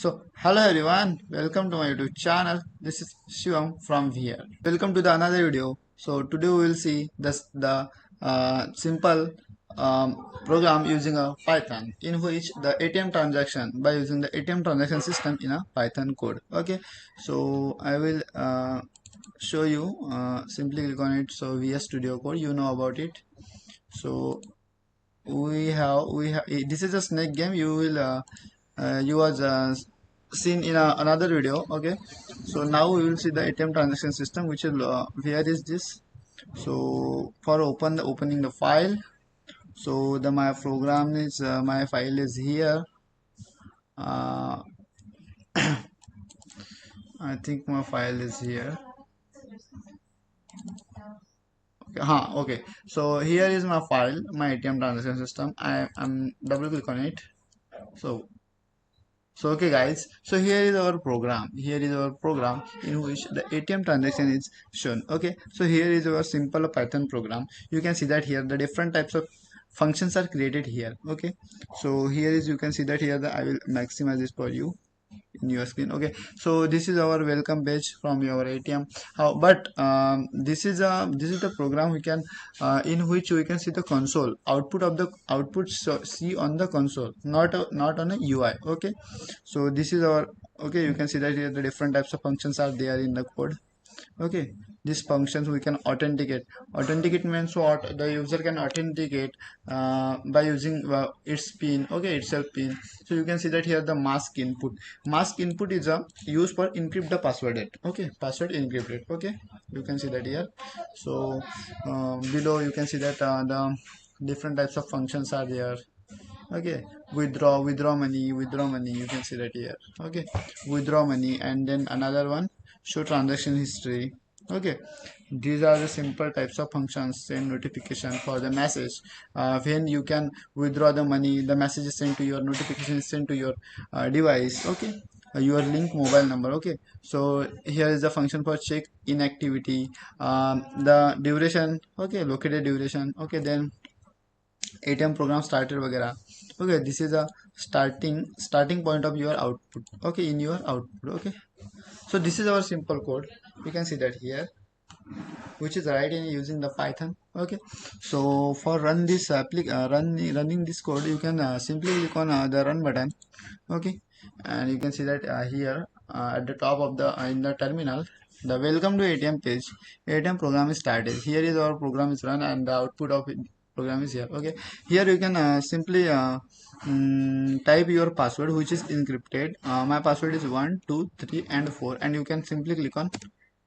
So, hello everyone, welcome to my YouTube channel. This is Shivam from here. Welcome to the another video. So today we will see the simple program using a Python in which the ATM transaction by using the ATM transaction system in a Python code. Okay, so I will show you. Simply click on it. So VS Studio Code, you know about it. So we have this is a snake game. You was seen in another video. Okay, so now we will see the ATM transaction system, which is where is this. So for opening the file, so the my program is my file is here. uh, I think my file is here. Okay, so here is my file, my ATM transaction system. I'm double click on it. So okay guys, so here is our program. Here is our program in which the ATM transaction is shown. Okay, so here is our simple Python program. You can see that here the different types of functions are created here. Okay, so here is you can see that here the I will maximize this for you in your screen. Okay, so this is our welcome page from your ATM. But this is the program we can in which we can see the console output of the output, so see on the console, not on a UI. Okay, so this is our, okay, you can see that here the different types of functions are there in the code. Okay, these functions we can authenticate means what, the user can authenticate by using its pin. Okay, itself pin. So you can see that here the mask input is a used for encrypt the password it. Okay, password encrypted. Okay, you can see that here. So below you can see that the different types of functions are there. Okay, withdraw money, you can see that here. Okay, withdraw money, and then another one, show transaction history. Okay, these are the simple types of functions. Send notification for the message. When you can withdraw the money, the message is sent to your, notification is sent to your device. Okay, your link mobile number. Okay, so here is the function for check inactivity, the duration. Okay, located duration. Okay, then ATM program started वगैरह. Okay, this is a starting point of your output. Okay, in your output. Okay, so this is our simple code. You can see that here, which is right in using the Python. Okay, so for running this code, you can simply click on the run button. Okay, and you can see that here at the top of the in the terminal, the welcome to ATM page, ATM program is started. Here is our program is run, and the output of program is here. Okay, here you can simply type your password, which is encrypted. My password is 1 2 3 and 4, and you can simply click on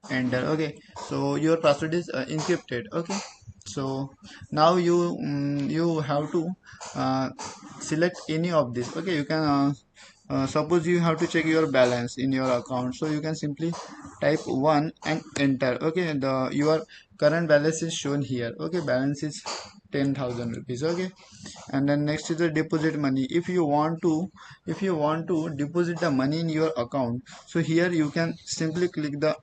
enter. Okay, so your password is encrypted. Okay, so now you have to uh, select any of this. Okay, you can suppose you have to check your balance in your account, so you can simply type 1 and enter. Okay, the your current balance is shown here. Okay, balance is 10,000 rupees. Okay, and then next is the deposit money. If you want to deposit the money in your account, so here you can simply click the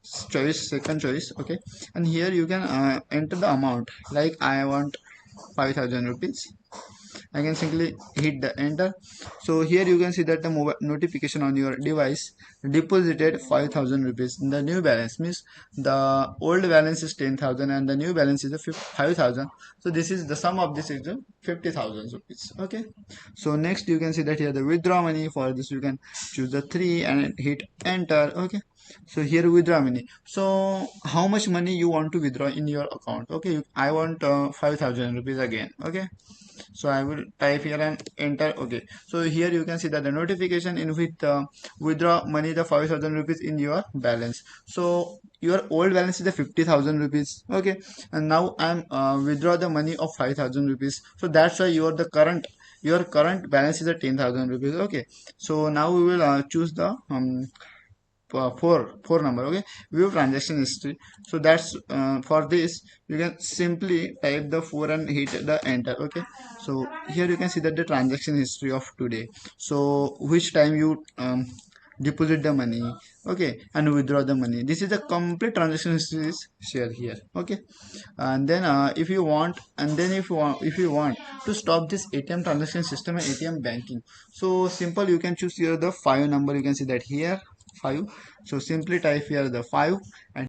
second choice. Okay, and here you can enter the amount, like I want 5,000 rupees. I can simply hit the enter. So here you can see that the mobile notification on your device deposited 5,000 rupees. The new balance means the old balance is 10,000 and the new balance is the 5,000. So this is the sum of this is the 50,000 rupees. Okay, so next you can see that here the withdraw money. For this you can choose the 3 and hit enter. Okay, so here withdraw money. So how much money you want to withdraw in your account? Okay, I want 5,000 rupees again. Okay, so I will type here and enter. Okay, so here you can see that the notification in which withdraw money the 5,000 rupees in your balance. So your old balance is the 50,000 rupees. Okay, and now I'm withdraw the money of 5,000 rupees. So that's why your current balance is the 10,000 rupees. Okay, so now we will choose the four number. Okay, view transaction history. So that's for this you can simply type the 4 and hit the enter. Okay, so here you can see that the transaction history of today, so which time you deposit the money, okay, and withdraw the money. This is the complete transaction history is shared here, okay. And then if you want, if you want to stop this ATM transaction system and ATM banking, so simple, you can choose here the 5 number, you can see that here 5. So simply type here the 5 and